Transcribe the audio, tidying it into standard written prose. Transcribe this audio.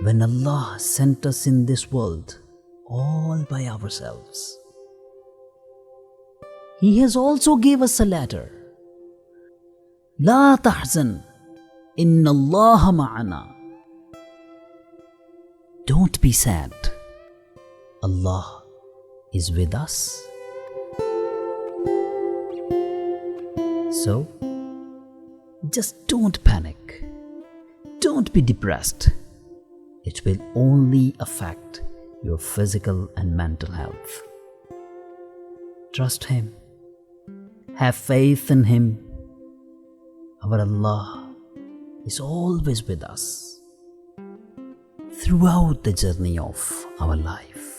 when Allah sent us in this world all by ourselves. He has also gave us a letter. La tahzan, inna Allah ma'ana. Don't be sad. Allah is with us. So, just don't panic. Don't be depressed. It will only affect your physical and mental health. Trust Him. Have faith in Him. Our Allah is always with us throughout the journey of our life.